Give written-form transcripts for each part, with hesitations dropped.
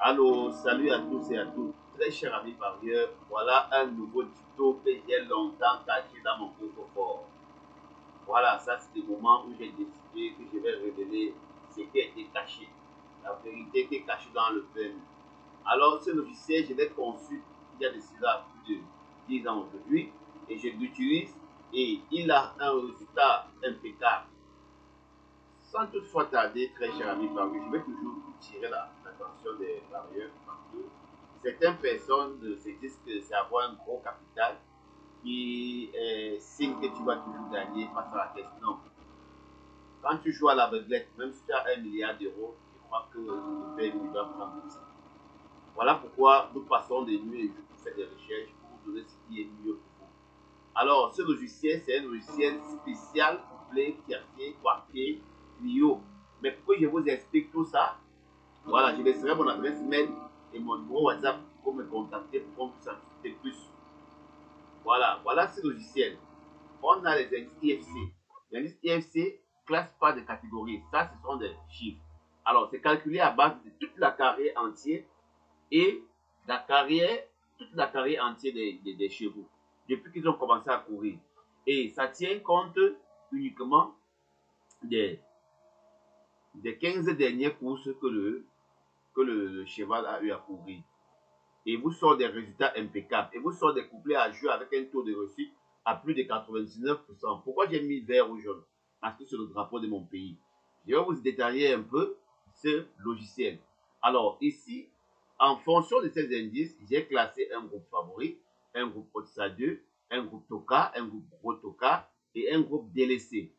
Allô, salut à tous et à toutes. Très chers amis parieurs, voilà un nouveau tuto que j'ai longtemps caché dans mon coffre-fort. Voilà, ça c'est le moment où j'ai décidé que je vais révéler ce qui a été caché, la vérité qui est cachée dans le PMU. Alors, ce logiciel, je l'ai conçu il y a de cela plus de 10 ans aujourd'hui et je l'utilise et il a un résultat impeccable. Sans toutefois tarder, très cher ami parieur, je vais toujours tirer l'attention des parieurs parce que certaines personnes se disent que c'est avoir un gros capital qui est signe que tu vas toujours gagner face à la caisse. Non. Quand tu joues à la l'aveuglette, même si tu as 1 milliard d'euros, je crois que le PMU va prendre petit. Voilà pourquoi nous passons des nuits et jours pour faire des recherches pour vous donner ce qui est mieux pour vous. Alors, ce logiciel, c'est un logiciel spécial couplé, tiercé, quartier, Clio. Mais pour que je vous explique tout ça, voilà, je laisserai mon adresse mail et mon numéro WhatsApp pour me contacter pour qu'on puisse en discuter plus. Voilà ce logiciel. On a les indices IFC. Les indices IFC ne classent pas de catégories. Ça, ce sont des chiffres. Alors, c'est calculé à base de toute la carrière entière et toute la carrière entière des chevaux, depuis qu'ils ont commencé à courir. Et ça tient compte uniquement des 15 dernières courses que le cheval a eu à courir. Et vous sort des résultats impeccables. Et vous sort des couplets à jouer avec un taux de réussite à plus de 99%. Pourquoi j'ai mis vert ou jaune? Parce que c'est le drapeau de mon pays. Je vais vous détailler un peu ce logiciel. Alors ici, en fonction de ces indices, j'ai classé un groupe favori, un groupe Otsa 2, un groupe Toka, un groupe Gros Toka et un groupe délaissé.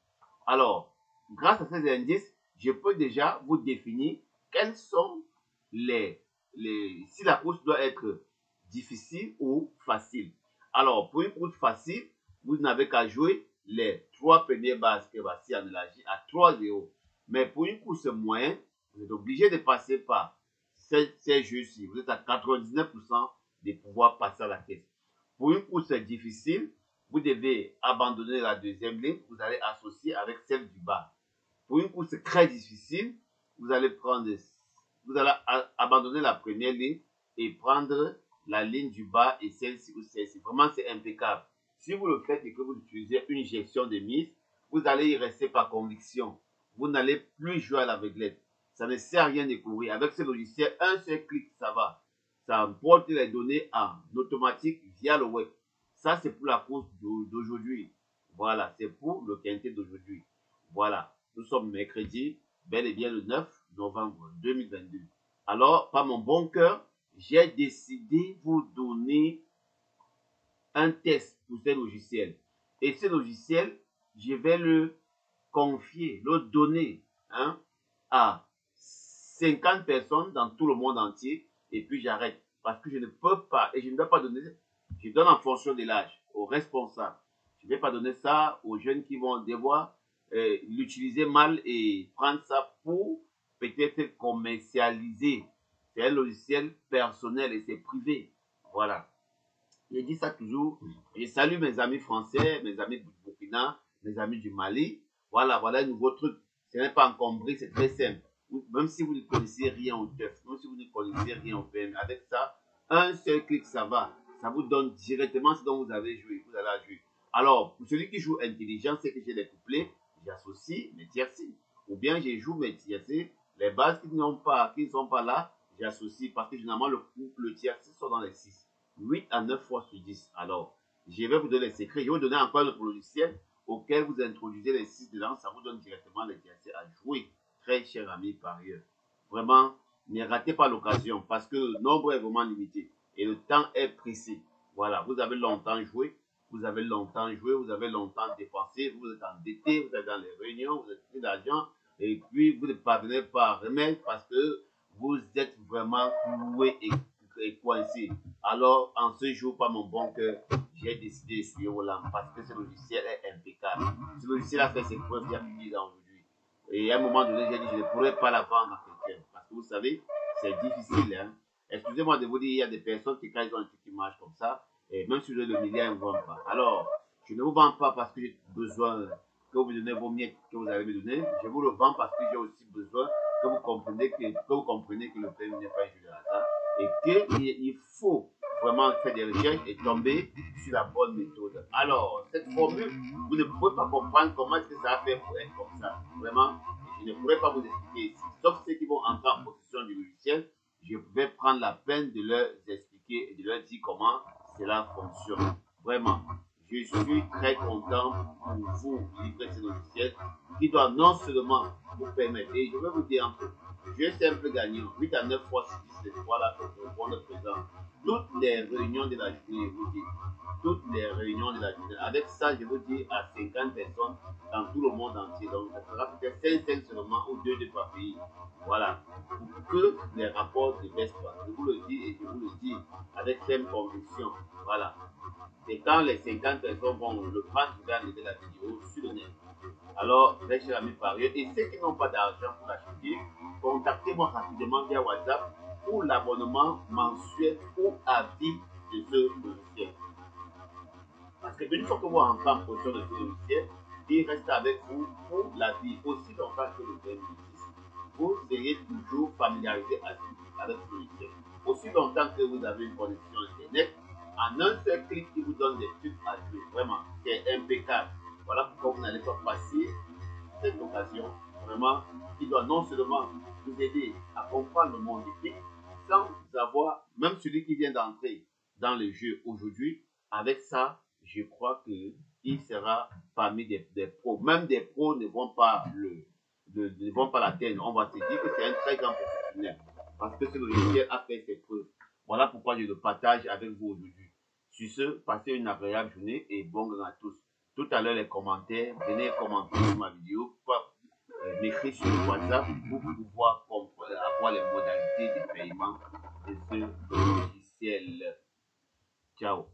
Alors, grâce à ces indices, je peux déjà vous définir quels sont si la course doit être difficile ou facile. Alors, pour une course facile, vous n'avez qu'à jouer les 3 premières bases que voici en élargi à 3-0. Mais pour une course moyenne, vous êtes obligé de passer par ces jeux-ci. Vous êtes à 99% de pouvoir passer à la caisse. Pour une course difficile, vous devez abandonner la deuxième ligne. Vous allez associer avec celle du bas. Pour une course très difficile, vous allez abandonner la première ligne et prendre la ligne du bas et celle-ci ou celle-ci. Vraiment, c'est impeccable. Si vous le faites et que vous utilisez une gestion de mise, vous allez y rester par conviction. Vous n'allez plus jouer à l'aveuglette. Ça ne sert à rien de courir. Avec ce logiciel, un seul clic, ça va. Ça importe les données en automatique via le web. Ça, c'est pour la course d'aujourd'hui. Voilà, c'est pour le quintet d'aujourd'hui. Voilà, nous sommes mercredi, bel et bien le 9 novembre 2022. Alors, par mon bon cœur, j'ai décidé de vous donner un test pour ce logiciel. Et ce logiciel, je vais le confier, le donner à 50 personnes dans tout le monde entier. Et puis j'arrête. Parce que je ne peux pas, et je ne dois pas donner, je donne en fonction de l'âge, aux responsables. Je ne vais pas donner ça aux jeunes qui vont devoir l'utiliser mal et prendre ça pour peut-être commercialiser. C'est un logiciel personnel et c'est privé. Voilà. Je dis ça toujours. Je salue mes amis français, mes amis du Burkina, mes amis du Mali. Voilà un nouveau truc. Ce n'est pas encombré, c'est très simple. Même si vous ne connaissez rien au TEF, même si vous ne connaissez rien au PM, avec ça, un seul clic, ça va. Ça vous donne directement ce dont vous avez joué. Vous allez jouer. Alors, pour celui qui joue intelligent, c'est que j'ai des couplets, j'associe mes tiercés. Ou bien je joue mes tiercés, les bases qui ne sont pas là, j'associe parce que généralement le tiercé sont dans les 6. 8 à 9 fois sur 10. Alors, je vais vous donner les secrets. Je vais vous donner encore le logiciel auquel vous introduisez les 6 dedans. Ça vous donne directement les tiercés à jouer. Très cher ami parieur. Vraiment, ne ratez pas l'occasion parce que le nombre est vraiment limité et le temps est précis. Voilà, vous avez longtemps joué, vous avez longtemps dépensé, vous êtes endetté, vous êtes dans les réunions, vous êtes pris d'argent et puis vous ne parvenez pas à remettre parce que vous êtes vraiment cloué et coincé. Alors, en ce jour, par mon bon cœur, j'ai décidé de suivre vos lampes parce que ce logiciel est impeccable. Ce logiciel a fait ses preuves il y a plus de 10 ans aujourd'hui. Et à un moment donné, j'ai dit, je ne pourrais pas la vendre à quelqu'un. Parce que vous savez, c'est difficile. Hein? Excusez-moi de vous dire, il y a des personnes qui, quand ils ont un truc qui marche comme ça, et même si vous avez le milliard, ils ne vendent pas. Alors, je ne vous vends pas parce que j'ai besoin que vous me donnez vos miettes que vous allez me donner. Je vous le vends parce que j'ai aussi besoin que vous compreniez que le prix n'est pas un jeu de hasard. et qu'il faut vraiment faire des recherches et tomber sur la bonne méthode. Alors, cette formule, vous ne pouvez pas comprendre comment est-ce que ça a fait pour être comme ça. Vraiment, je ne pourrais pas vous expliquer ici. Sauf ceux qui vont entrer en possession du logiciel, je vais prendre la peine de leur expliquer et de leur dire comment cela fonctionne. Vraiment, je suis très content pour vous livrer ce logiciel qui doit non seulement vous permettre, et je vais vous dire un peu, jeu simple gagnant, 8 à 9 fois 6, voilà pour répondre présent. Toutes les réunions de la journée, je vous dis, toutes les réunions de la journée. Avec ça, je vous dis à 50 personnes dans tout le monde entier. Donc, ça sera peut-être 5 seulement ou 2 par pays. Voilà. Pour que les rapports ne baissent pas. Je vous le dis et je vous le dis avec ferme conviction. Voilà. Et quand les 50 personnes vont le prendre, je vais enlever la vidéo sur le net. Alors, mes chers amis parieurs, et ceux qui n'ont pas d'argent pour l'acheter, contactez-moi rapidement via WhatsApp pour l'abonnement mensuel ou à vie de ce logiciel. Parce qu'une fois que vous entrez en possession de ce logiciel, il reste avec vous pour la vie. Aussi longtemps que le verbe existe, vous serez toujours familiarisé avec ce logiciel. Aussi longtemps que vous avez une connexion Internet, en un seul clic, il vous donne des trucs à jouer. Vraiment, c'est impeccable. Voilà pourquoi vous n'allez pas passer cette occasion, vraiment, qui doit non seulement vous aider à comprendre le monde épique, sans avoir, même celui qui vient d'entrer dans le jeu aujourd'hui, avec ça, je crois qu'il sera parmi des pros. Même des pros ne vont pas ne vont pas l'atteindre. On va se dire que c'est un très grand professionnel. Parce que ce logiciel a fait ses preuves. Voilà pourquoi je le partage avec vous aujourd'hui. Sur ce, passez une agréable journée et bon à tous. Tout à l'heure, les commentaires, venez commenter sur ma vidéo, m'écrire sur le WhatsApp pour pouvoir avoir les modalités de paiement de ce logiciel. Ciao.